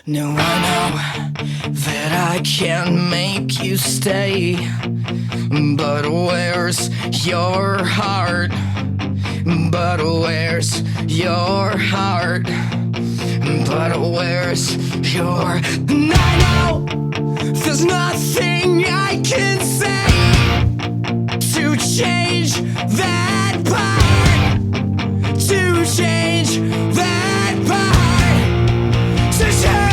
No, I know that I can't make you stay, but where's your heart? But where's your heart? But where's your... And I know there's nothing I can say to change that part, to change that part, to change.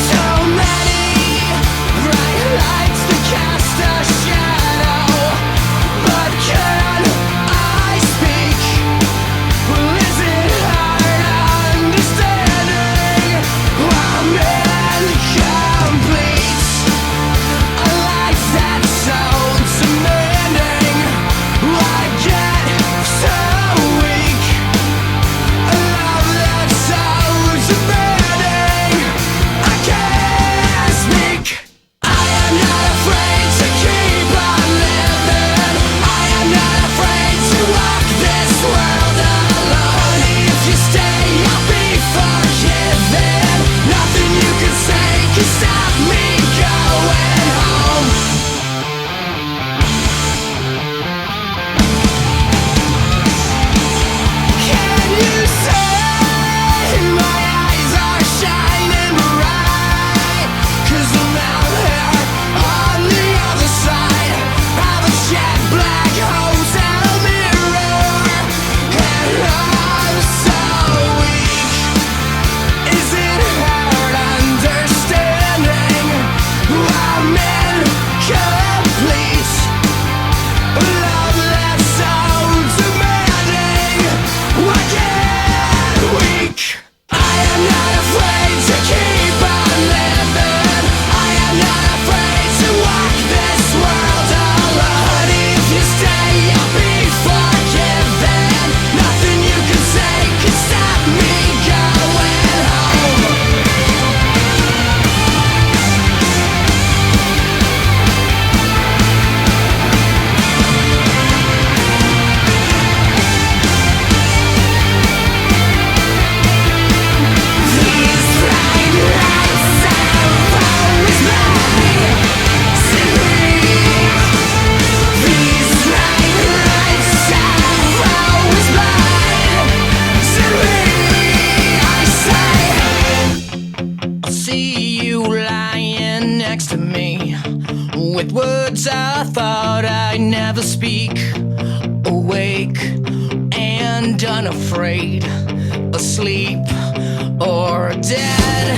So many bright lights to cast a shadow, but can I speak? Well, is it hard understanding I'm incomplete? A life that's so demanding, I get so weak. A love that's so demanding, I can't speak. I am not afraid to keep on living. I am not afraid to walk this world alone. If you stay, I'll be forgiven. Nothing you can say can stop me going home. Can you say my eyes are shining bright? 'Cause I'm out here on the other side of a jet black hotel mirror, and I'm so weak. Is it hard understanding I'm incomplete? A love that's so demanding, I get weak. I am not afraid to keep on living. I am not afraid to walk this world alone. If you stay, I'll be forgiven. Nothing you can say can stop me going home. These bright lights have always made sleep. These bright lights have always made sleep. I say, I'll see you lying next to me, with words I thought I'd never speak. Awake and unafraid, asleep or dead.